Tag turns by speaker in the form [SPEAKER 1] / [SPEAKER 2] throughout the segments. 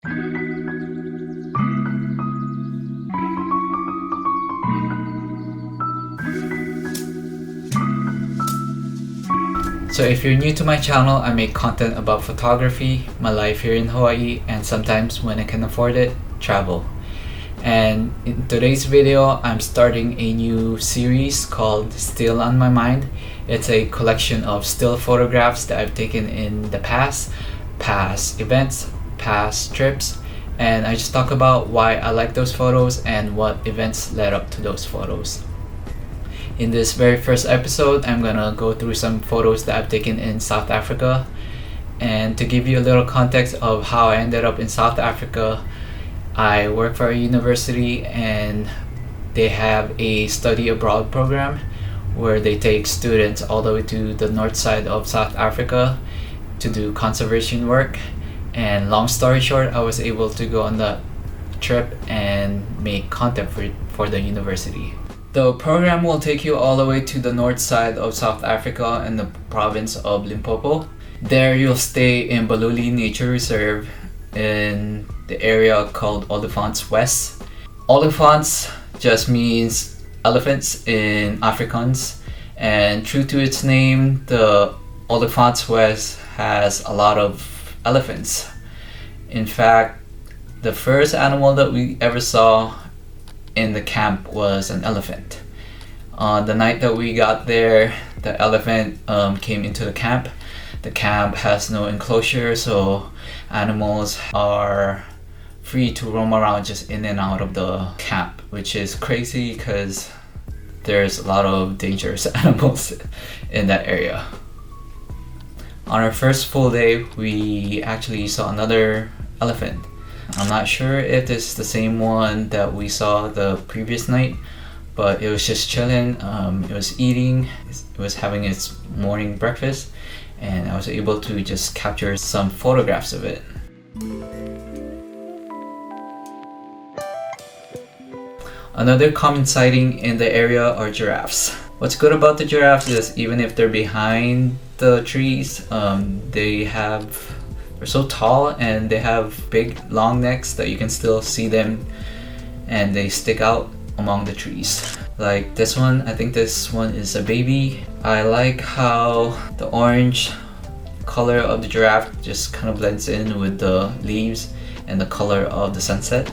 [SPEAKER 1] So if you're new to my channel, I make content about photography, my life here in Hawaii, and sometimes when I can afford it, travel. And in today's video, I'm starting a new series called Still on My Mind. It's a collection of still photographs that I've taken in the past events, past trips, and I just talk about why I like those photos and what events led up to those photos. In this very first episode, I'm gonna go through some photos that I've taken in South Africa. And to give you a little context of how I ended up in South Africa, I work for a university and they have a study abroad program where they take students all the way to the north side of South Africa to do conservation work. And long story short, I was able to go on that trip and make content for the university. The program will take you all the way to the north side of South Africa in the province of Limpopo. There you'll stay in Baluli Nature Reserve in the area called Olifants West. Olifants just means elephants in Afrikaans, and true to its name, the Olifants West has a lot of elephants. In fact, the first animal that we ever saw in the camp was an elephant. On the night that we got there, the elephant came into the camp. The camp has no enclosure, so animals are free to roam around just in and out of the camp, which is crazy because there's a lot of dangerous animals in that area. On our first full day, we actually saw another elephant. I'm not sure if this is the same one that we saw the previous night, but it was just chilling. It was eating, it was having its morning breakfast, and I was able to just capture some photographs of it. Another common sighting in the area are giraffes. What's good about the giraffes is even if they're behind the trees, they're so tall and they have big long necks that you can still see them, and they stick out among the trees. Like this one, I think this one is a baby. I like how the orange color of the giraffe just kind of blends in with the leaves and the color of the sunset.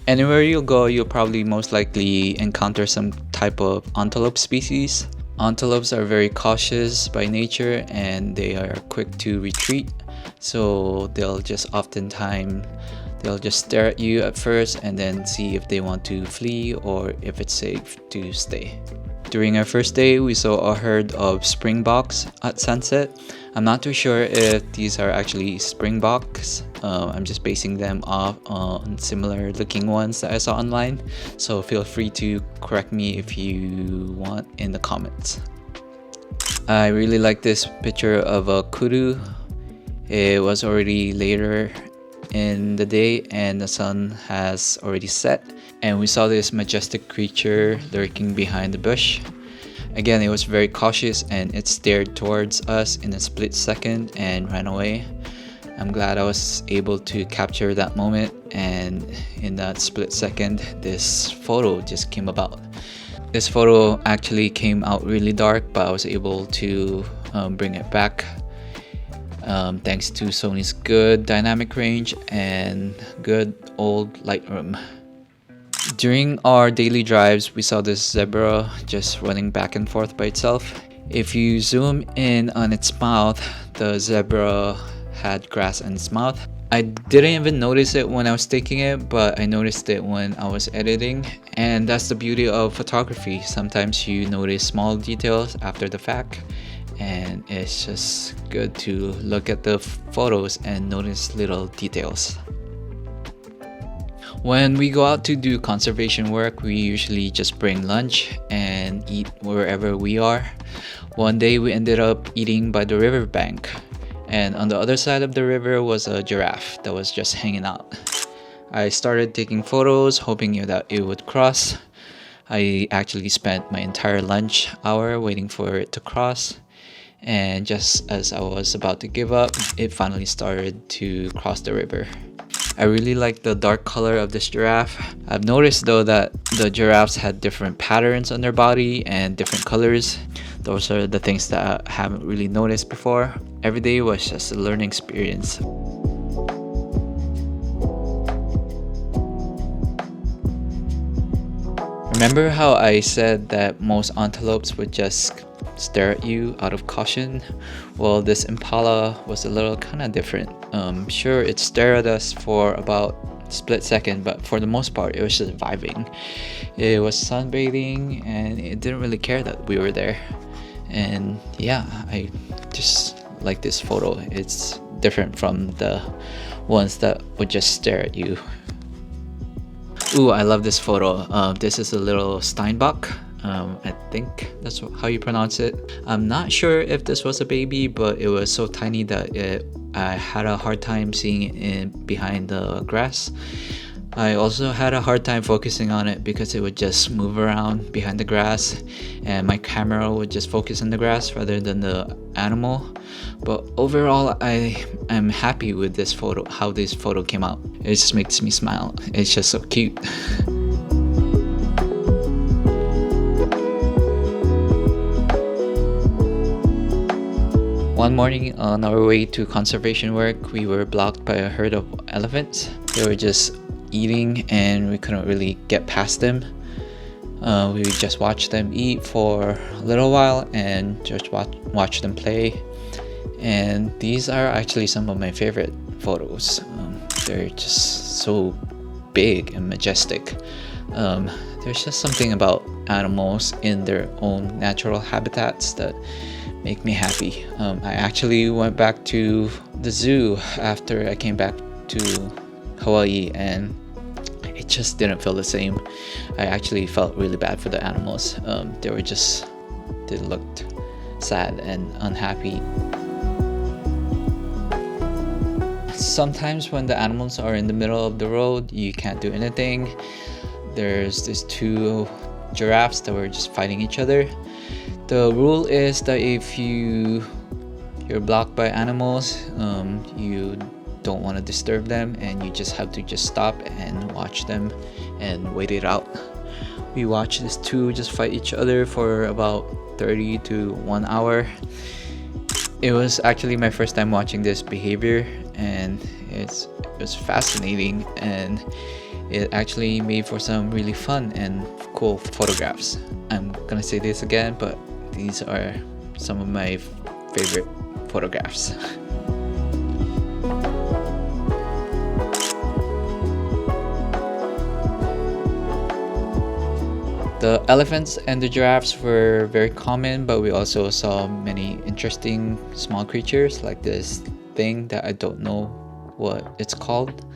[SPEAKER 1] Anywhere you go, you'll probably most likely encounter some type of antelope species. Antelopes are very cautious by nature and they are quick to retreat, so they'll just stare at you at first and then see if they want to flee or if it's safe to stay. During our first day, we saw a herd of springboks at sunset. I'm not too sure if these are actually springboks. I'm just basing them off on similar looking ones that I saw online, so feel free to correct me if you want in the comments. I really like this picture of a kudu. It was already later in the day and the sun has already set, and we saw this majestic creature lurking behind the bush. Again, it was very cautious and it stared towards us in a split second and ran away. I'm glad I was able to capture that moment, and in that split second this photo just came about. This photo actually came out really dark, but I was able to bring it back thanks to Sony's good dynamic range and good old Lightroom. During our daily drives, we saw this zebra just running back and forth by itself. If you zoom in on its mouth, the zebra had grass in its mouth. I didn't even notice it when I was taking it, but I noticed it when I was editing, and that's the beauty of photography. Sometimes you notice small details after the fact, and it's just good to look at the photos and notice little details. When we go out to do conservation work, we usually just bring lunch and eat wherever we are. One day we ended up eating by the riverbank, and on the other side of the river was a giraffe that was just hanging out. I started taking photos hoping that it would cross. I actually spent my entire lunch hour waiting for it to cross, And just as I was about to give up, it finally started to cross the river. I really like the dark color of this giraffe. I've noticed though that the giraffes had different patterns on their body and different colors. Those are the things that I haven't really noticed before. Every day was just a learning experience. Remember how I said that most antelopes would just stare at you out of caution? Well, this impala was a little kind of different. Sure, it stared at us for about a split second, but for the most part, it was just vibing. It was sunbathing and it didn't really care that we were there. And yeah, I just like this photo. It's different from the ones that would just stare at you. Ooh, I love this photo. This is a little Steinbach. I think that's how you pronounce it. I'm not sure if this was a baby, but it was so tiny that I had a hard time seeing it behind the grass. I also had a hard time focusing on it because it would just move around behind the grass and my camera would just focus on the grass rather than the animal. But overall, I am happy with this photo, how this photo came out. It just makes me smile. It's just so cute. One morning on our way to conservation work, we were blocked by a herd of elephants. They were just eating and we couldn't really get past them. We just watched them eat for a little while and just watch them play. And these are actually some of my favorite photos. They're just so big and majestic. There's just something about animals in their own natural habitats that make me happy. I actually went back to the zoo after I came back to Hawaii and it just didn't feel the same. I actually felt really bad for the animals. They looked sad and unhappy. Sometimes when the animals are in the middle of the road, you can't do anything. There's these two giraffes that were just fighting each other. The rule is that if you're blocked by animals, you don't want to disturb them and you just have to just stop and watch them and wait it out. We watched these two just fight each other for about 30 to 1 hour. It was actually my first time watching this behavior and it was fascinating and it actually made for some really fun and cool photographs. I'm gonna say this again, but these are some of my favorite photographs. The elephants and the giraffes were very common, but we also saw many interesting small creatures like this thing that I don't know what it's called.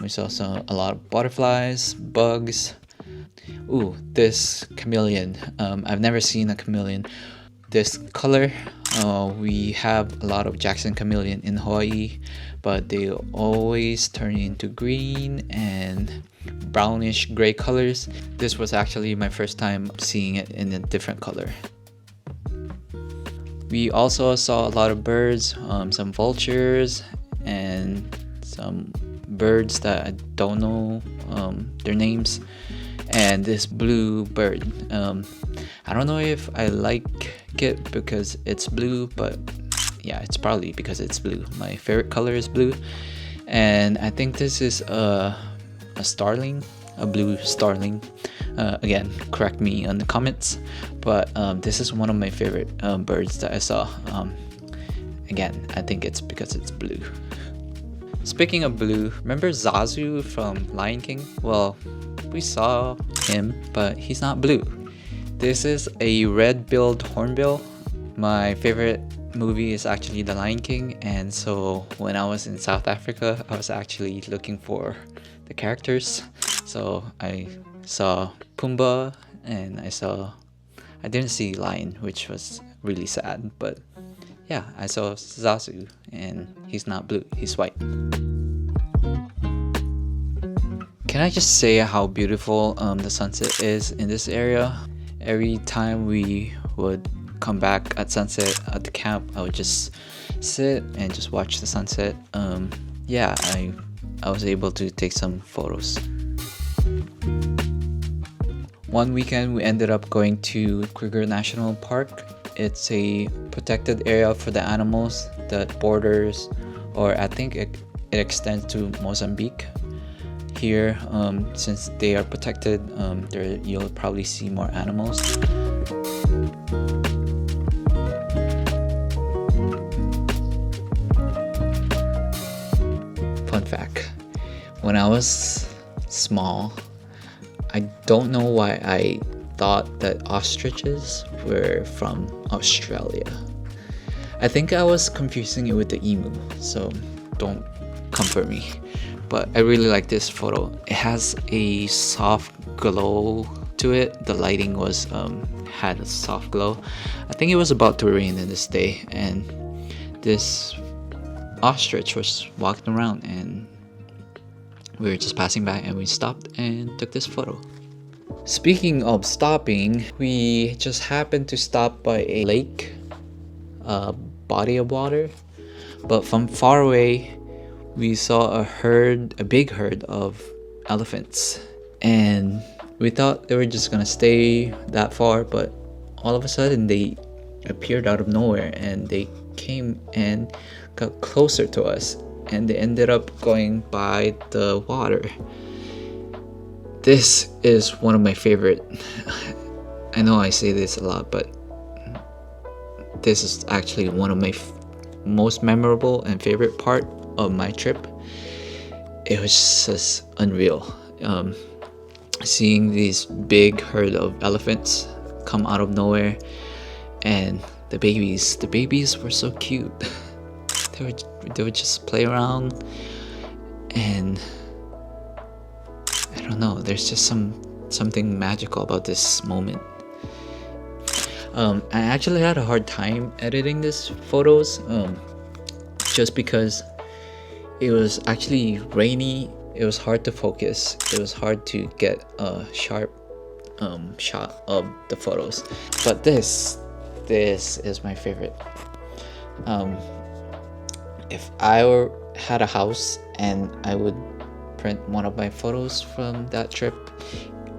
[SPEAKER 1] We saw a lot of butterflies, bugs. Ooh, this chameleon. I've never seen a chameleon this color. We have a lot of Jackson chameleon in Hawaii, but they always turn into green and brownish gray colors. This was actually my first time seeing it in a different color. We also saw a lot of birds, some vultures and some birds that I don't know their names, and this blue bird. I don't know if I like it because it's blue, but yeah, it's probably because it's blue. My favorite color is blue, and I think this is a starling, a blue starling. Again, correct me on the comments, but this is one of my favorite birds that I saw. Again, I think it's because it's blue. Speaking of blue, remember Zazu from Lion King? Well, we saw him, but he's not blue. This is a red-billed hornbill. My favorite movie is actually The Lion King, and so when I was in South Africa, I was actually looking for the characters. So I saw Pumbaa and I didn't see Lion, which was really sad, but yeah, I saw Zazu and he's not blue, he's white. Can I just say how beautiful the sunset is in this area? Every time we would come back at sunset at the camp, I would just sit and just watch the sunset. Yeah, I was able to take some photos. One weekend we ended up going to Kruger National Park. It's a protected area for the animals that borders, or I think it extends to Mozambique. Here, since they are protected, there you'll probably see more animals. Fun fact, when I was small, I don't know why I thought that ostriches were from Australia. I think I was confusing it with the emu, so don't come for me. But I really like this photo. It has a soft glow to it. The lighting was had a soft glow. I think it was about to rain in this day, and this ostrich was walking around, and we were just passing by, and we stopped and took this photo. Speaking of stopping, we just happened to stop by a lake, a body of water, but from far away we saw a big herd of elephants, and we thought they were just gonna stay that far, but all of a sudden they appeared out of nowhere, and they came and got closer to us, and they ended up going by the water. This is one of my favorite. I know I say this a lot, but this is actually one of my most memorable and favorite part of my trip. It was just unreal. Seeing these big herd of elephants come out of nowhere, and the babies were so cute. They would just play around, and I don't know, there's just something magical about this moment. I actually had a hard time editing these photos, just because it was actually rainy. It was hard to focus. It was hard to get a sharp shot of the photos. But this is my favorite. If I had a house and I would print one of my photos from that trip,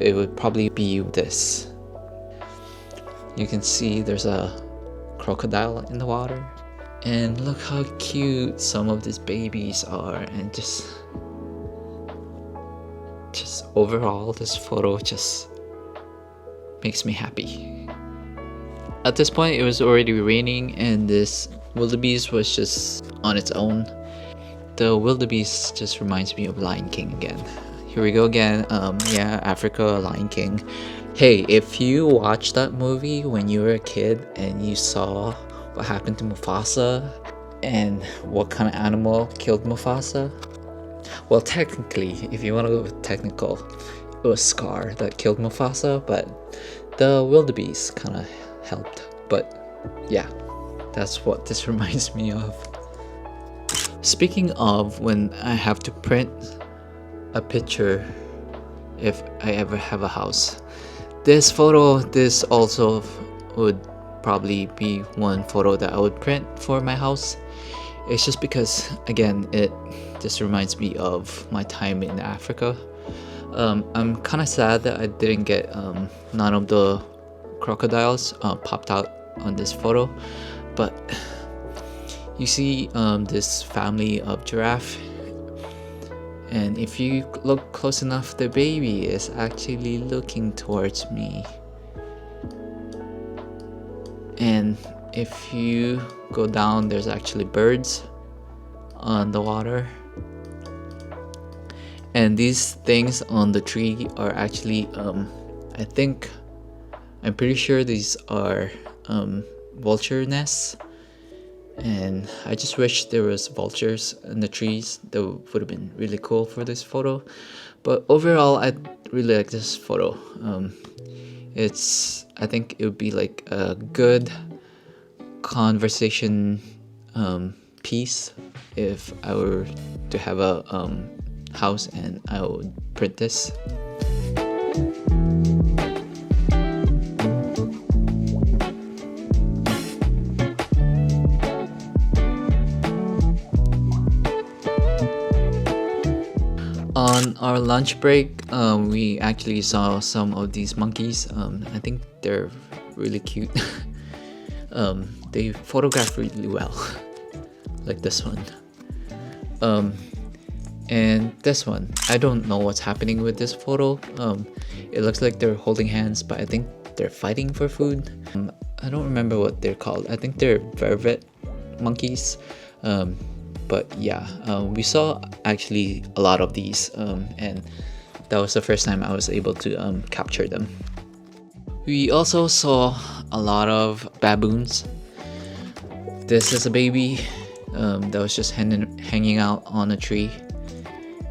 [SPEAKER 1] it would probably be this. You can see there's a crocodile in the water, and look how cute some of these babies are, and just overall this photo just makes me happy. At this point it was already raining, and this wildebeest was just on its own. The wildebeest just reminds me of Lion King again. Here we go again. Yeah, Africa, Lion King. Hey, if you watched that movie when you were a kid and you saw what happened to Mufasa and what kind of animal killed Mufasa, well, technically, if you want to go technical, it was Scar that killed Mufasa, but the wildebeest kind of helped. But yeah, that's what this reminds me of. Speaking of when I have to print a picture if I ever have a house, this also would probably be one photo that I would print for my house. It's just because, again, it just reminds me of my time in Africa. I'm kind of sad that I didn't get none of the crocodiles popped out on this photo, but you see this family of giraffe, and if you look close enough, the baby is actually looking towards me. And if you go down, there's actually birds on the water, and these things on the tree are actually I'm pretty sure these are vulture nests, and I just wish there was vultures in the trees. That would have been really cool for this photo. But overall, I really like this photo. I think it would be like a good conversation piece if I were to have a house and I would print this. On our lunch break, we actually saw some of these monkeys. I think they're really cute. They photograph really well, like this one. And this one, I don't know what's happening with this photo. It looks like they're holding hands, but I think they're fighting for food. I don't remember what they're called. I think they're vervet monkeys. But yeah, we saw actually a lot of these, and that was the first time I was able to capture them. We also saw a lot of baboons. This is a baby that was just hanging out on a tree,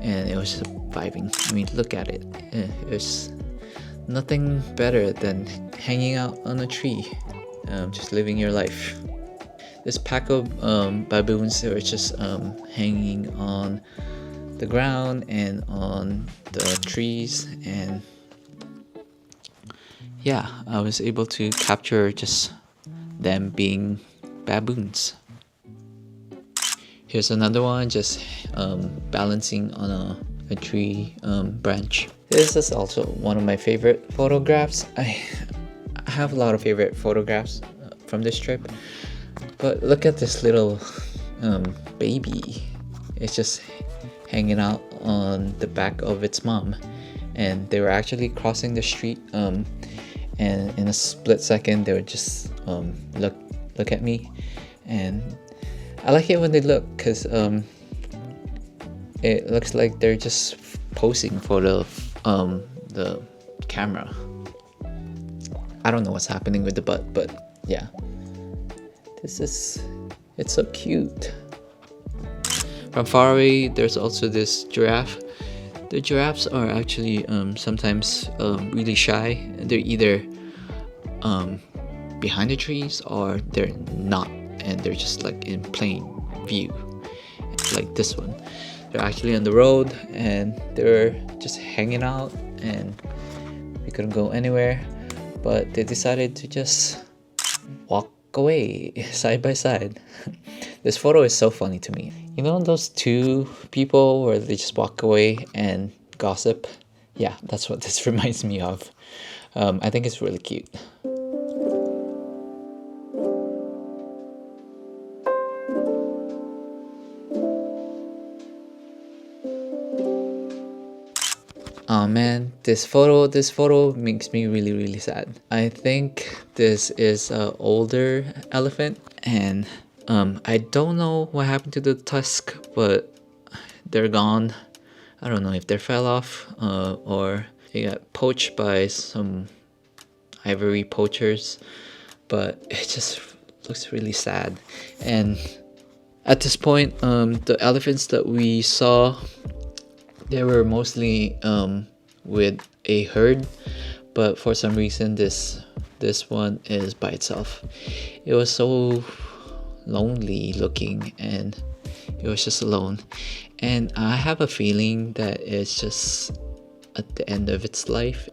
[SPEAKER 1] and it was just vibing. I mean, look at it. There's nothing better than hanging out on a tree, just living your life. This pack of baboons, they were just hanging on the ground and on the trees, and yeah, I was able to capture just them being baboons. Here's another one just balancing on a tree branch. This is also one of my favorite photographs. I have a lot of favorite photographs from this trip, but look at this little baby. It's just hanging out on the back of its mom, and they were actually crossing the street, and in a split second they would just look at me. And I like it when they look, because it looks like they're just posing for the camera. I don't know what's happening with the butt, but yeah, it's so cute. From far away, there's also this giraffe. The giraffes are actually sometimes really shy. They're either behind the trees or they're not, and they're just like in plain view, like this one. They're actually on the road and they're just hanging out, and we couldn't go anywhere, but they decided to just walk away side by side. This photo is so funny to me. You know those two people where they just walk away and gossip? Yeah, that's what this reminds me of. I think it's really cute. Oh man, this photo makes me really sad. I think this is an older elephant, and I don't know what happened to the tusk, but they're gone. I don't know if they fell off or they got poached by some ivory poachers, but it just looks really sad. And at this point, the elephants that we saw, they were mostly with a herd, but for some reason this one is by itself. It was so lonely looking, and it was just alone, and I have a feeling that it's just at the end of its life.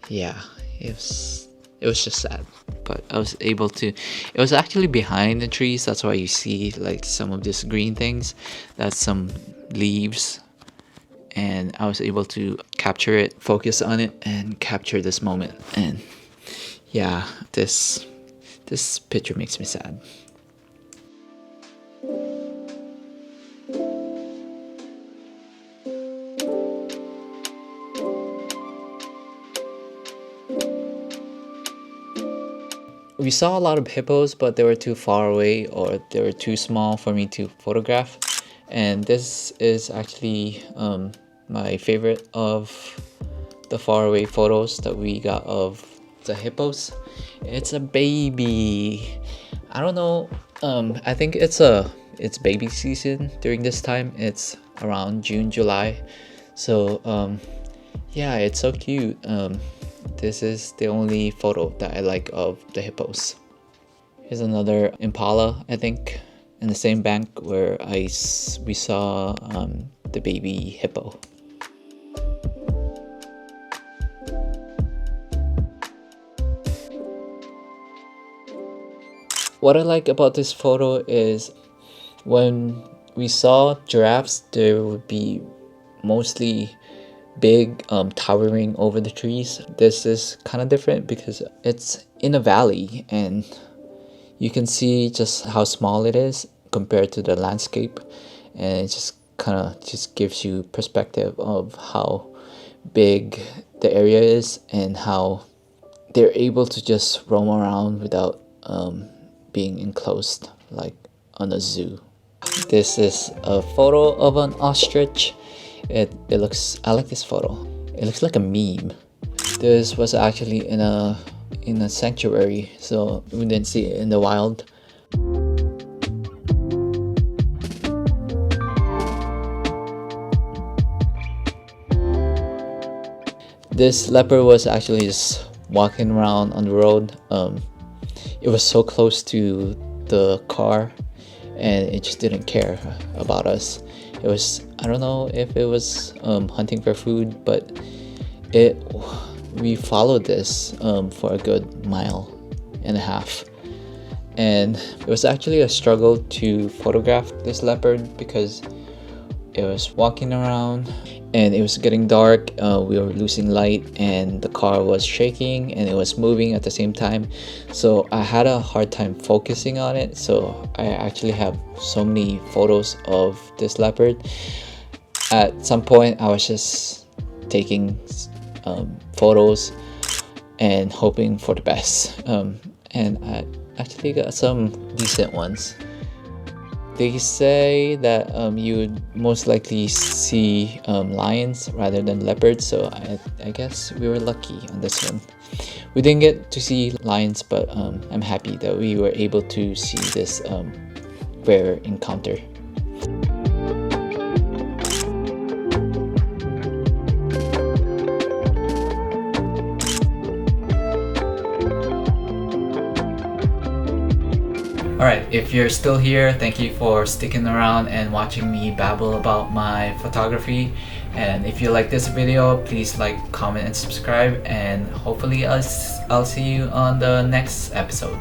[SPEAKER 1] Yeah, it was just sad, but I was able to. It was actually behind the trees, that's why you see like some of these green things. That's some leaves, and I was able to capture it, focus on it, and capture this moment. And yeah, this picture makes me sad. We saw a lot of hippos, but they were too far away or they were too small for me to photograph. And this is actually my favorite of the faraway photos that we got of the hippos. It's a baby. I don't know. I think it's baby season during this time. It's around June, July. So yeah, it's so cute. This is the only photo that I like of the hippos. Here's another impala, I think, in the same bank where we saw the baby hippo. What I like about this photo is when we saw giraffes, there would be mostly big, towering over the trees. This is kind of different because it's in a valley and you can see just how small it is compared to the landscape, and it just kind of just gives you perspective of how big the area is and how they're able to just roam around without being enclosed like on a zoo. This is a photo of an ostrich. It looks, I like this photo. It looks like a meme. This was actually in a sanctuary, so we didn't see it in the wild. This leopard was actually just walking around on the road. It was so close to the car and it just didn't care about us. It was, I don't know if it was hunting for food, but we followed this for a good mile and a half, and it was actually a struggle to photograph this leopard because it was walking around and it was getting dark. We were losing light and the car was shaking and it was moving at the same time, so I had a hard time focusing on it. So I actually have so many photos of this leopard. At some point I was just taking photos and hoping for the best, and I actually got some decent ones. They say that you would most likely see lions rather than leopards, so I guess we were lucky on this one. We didn't get to see lions, but I'm happy that we were able to see this rare encounter. Alright, if you're still here, thank you for sticking around and watching me babble about my photography. And if you like this video, please like, comment, and subscribe, and hopefully I'll see you on the next episode.